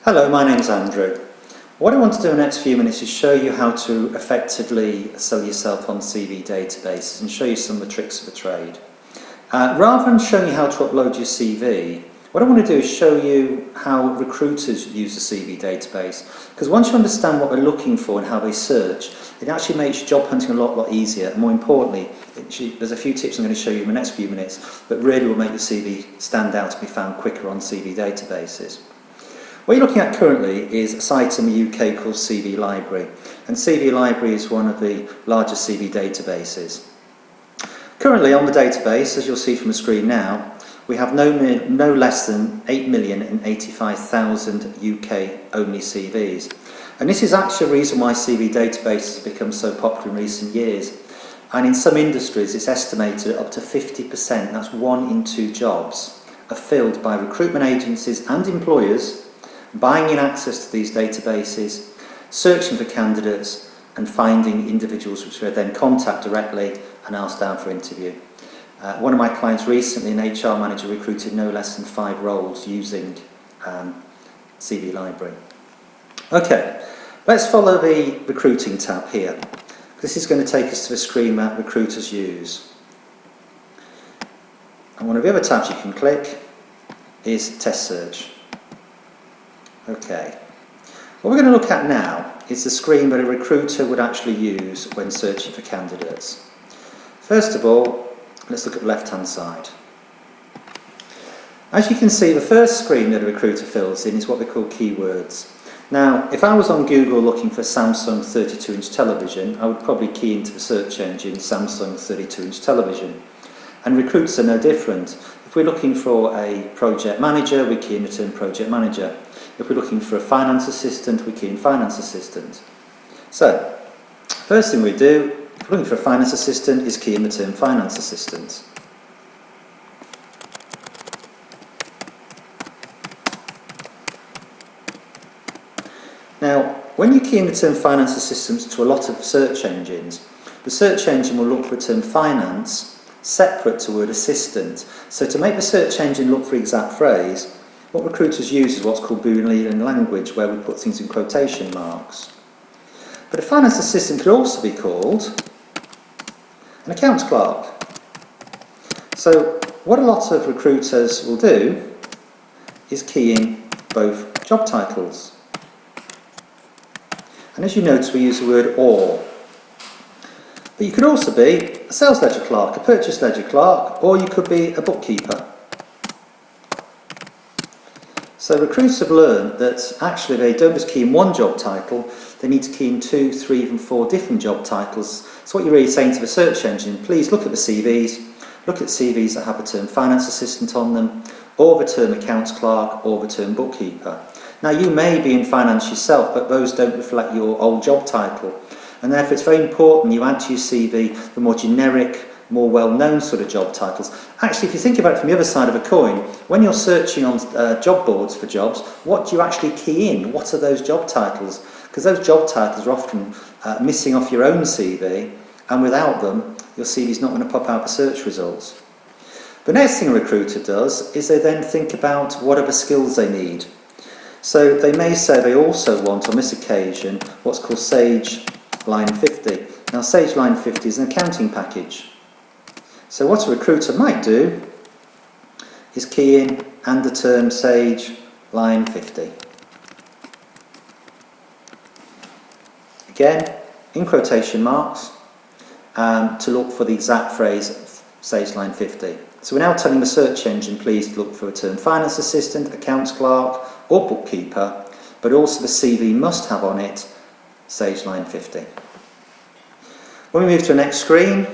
Hello, my name's Andrew. What I want to do in the next few minutes is show you how to effectively sell yourself on CV databases and show you some of the tricks of the trade. Rather than showing you how to upload your CV, what I want to do is show you how recruiters use the CV database. Because once you understand what they're looking for and how they search, it actually makes job hunting a lot easier. And more importantly, there's a few tips I'm going to show you in the next few minutes that really will make your CV stand out and be found quicker on CV databases. What you're looking at currently is a site in the UK called CV Library, and CV Library is one of the largest CV databases. Currently on the database, as you'll see from the screen now, we have no less than 8,085,000 UK only CVs. And this is actually a reason why CV databases have become so popular in recent years. And in some industries it's estimated up to 50%, that's 1 in 2 jobs, are filled by recruitment agencies and employers buying in access to these databases, searching for candidates and finding individuals which they then contact directly and ask down for interview. One of my clients recently, an HR manager, recruited no less than 5 roles using CV Library. Okay, let's follow the recruiting tab here. This is going to take us to the screen that recruiters use. And one of the other tabs you can click is Test Search. Okay, what we're going to look at now is the screen that a recruiter would actually use when searching for candidates. First of all, let's look at the left-hand side. As you can see, the first screen that a recruiter fills in is what they call keywords. Now, if I was on Google looking for Samsung 32-inch television, I would probably key into the search engine Samsung 32-inch television. And recruits are no different. If we're looking for a project manager, we key in the term project manager. If we're looking for a finance assistant, we key in finance assistant. So, first thing we do, if we're looking for a finance assistant, is key in the term finance assistant. Now, when you key in the term finance assistant to a lot of search engines, the search engine will look for the term finance separate to the word assistant. So to make the search engine look for the exact phrase, what recruiters use is what's called Boolean language, where we put things in quotation marks. But a finance assistant could also be called an accounts clerk. So what a lot of recruiters will do is key in both job titles. And as you notice, we use the word or. But you could also be a sales ledger clerk, a purchase ledger clerk, or you could be a bookkeeper. So recruiters have learned that actually they don't just key in one job title, they need to key in 2, 3, even 4 different job titles. So what you're really saying to the search engine, please look at the CVs, look at CVs that have the term finance assistant on them, or the term accounts clerk, or the term bookkeeper. Now you may be in finance yourself, but those don't reflect your old job title. And therefore it's very important you add to your CV the more generic, more well-known sort of job titles. Actually, if you think about it from the other side of a coin, when you're searching on job boards for jobs, what do you actually key in? What are those job titles? Because those job titles are often missing off your own CV, and without them, your CV is not going to pop out the search results. The next thing a recruiter does is they then think about what are the skills they need. So they may say they also want, on this occasion, what's called Sage Line 50. Now, Sage Line 50 is an accounting package. So what a recruiter might do is key in and the term Sage Line 50. Again, in quotation marks, to look for the exact phrase Sage Line 50. So we're now telling the search engine, please look for a term finance assistant, accounts clerk, or bookkeeper, but also the CV must have on it Sage Line 50. When we move to the next screen,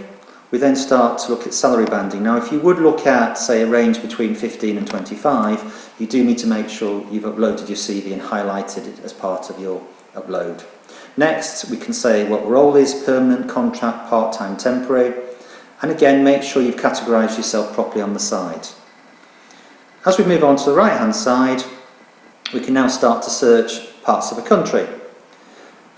we then start to look at salary banding. Now, if you would look at, say, a range between 15 and 25, you do need to make sure you've uploaded your CV and highlighted it as part of your upload. Next, we can say what role is, permanent, contract, part-time, temporary, and again, make sure you've categorised yourself properly on the side. As we move on to the right-hand side, we can now start to search parts of a country.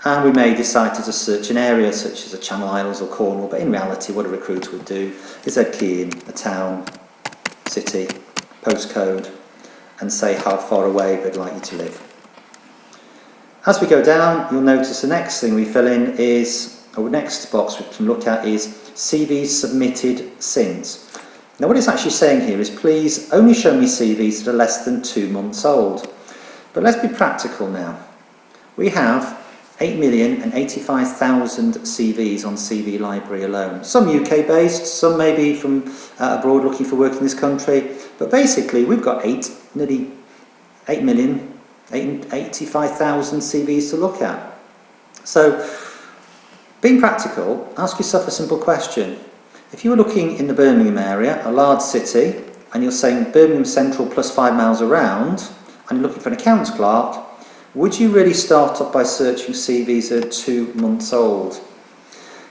And we may decide to just search an area such as the Channel Islands or Cornwall, but in reality what a recruiter would do is they'd key in a town, city, postcode, and say how far away they'd like you to live. As we go down, you'll notice the next thing we fill in is, or the next box we can look at is CVs submitted since. Now what it's actually saying here is please only show me CVs that are less than 2 months old. But let's be practical now. We have 8,085,000 CVs on CV Library alone. Some UK based, some maybe from abroad looking for work in this country. But basically we've got nearly 8,085,000 CVs to look at. So being practical, ask yourself a simple question. If you were looking in the Birmingham area, a large city, and you're saying Birmingham Central plus 5 miles around, and you're looking for an accounts clerk, would you really start off by searching CVs that are 2 months old?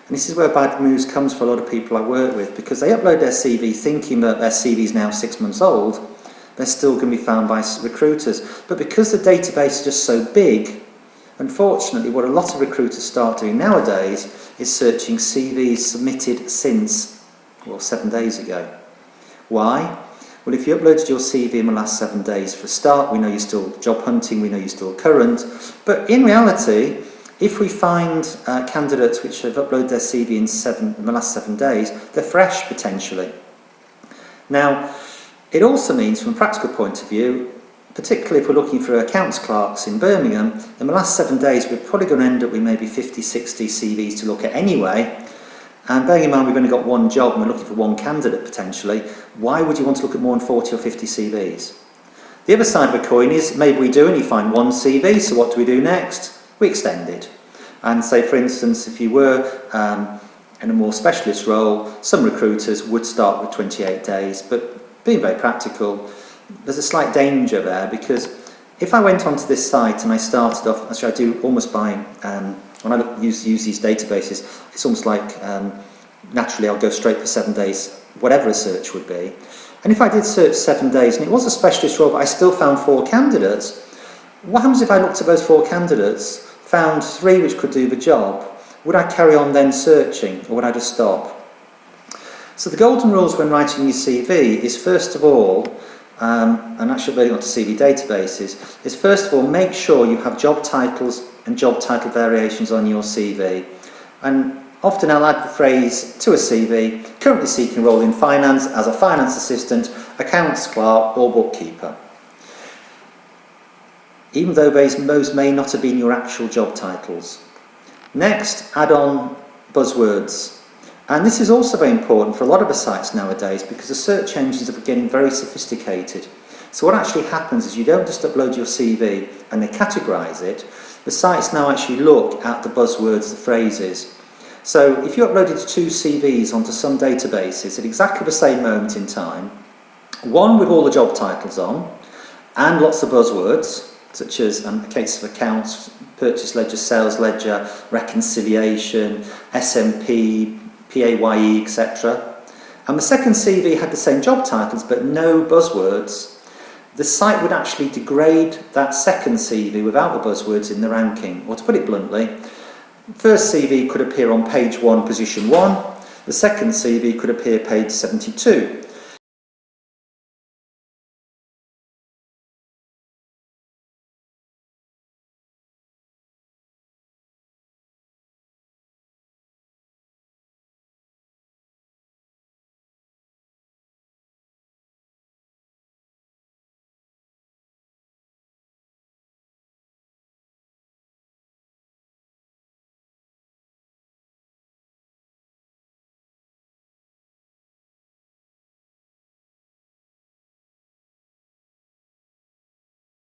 And this is where bad news comes for a lot of people I work with, because they upload their CV thinking that their CV is now 6 months old, they're still going to be found by recruiters. But because the database is just so big, unfortunately what a lot of recruiters start doing nowadays is searching CVs submitted since, well, 7 days ago. Why? Well, if you uploaded your CV in the last 7 days, for a start, we know you're still job hunting, we know you're still current, but in reality, if we find candidates which have uploaded their CV in the last 7 days, they're fresh potentially. Now, it also means from a practical point of view, particularly if we're looking for accounts clerks in Birmingham, in the last 7 days we're probably going to end up with maybe 50, 60 CVs to look at anyway. And bearing in mind we've only got one job and we're looking for one candidate potentially, why would you want to look at more than 40 or 50 CVs? The other side of a coin is maybe we do only find one CV, so what do we do next? We extend it. And say for instance if you were in a more specialist role, some recruiters would start with 28 days, but being very practical, there's a slight danger there because if I went onto this site and I started off, actually I do almost by, when I use these databases, it's almost like naturally I'll go straight for 7 days, whatever a search would be. And if I did search 7 days and it was a specialist role but I still found 4 candidates, what happens if I looked at those 4 candidates, found 3 which could do the job? Would I carry on then searching or would I just stop? So the golden rules when writing your CV is first of all, and actually relating on to CV databases, is first of all make sure you have job titles and job title variations on your CV. And often I'll add the phrase to a CV, currently seeking a role in finance as a finance assistant, accounts clerk or bookkeeper. Even though those may not have been your actual job titles. Next, add on buzzwords. And this is also very important for a lot of the sites nowadays because the search engines are getting very sophisticated. So what actually happens is you don't just upload your CV and they categorise it. The sites now actually look at the buzzwords, the phrases. So if you uploaded 2 CVs onto some databases at exactly the same moment in time, one with all the job titles on and lots of buzzwords, such as a case of accounts, purchase ledger, sales ledger, reconciliation, SMP, PAYE, etc. And the second CV had the same job titles but no buzzwords, the site would actually degrade that second CV without the buzzwords in the ranking. Or to put it bluntly, first CV could appear on page 1, position 1, the second CV could appear page 72.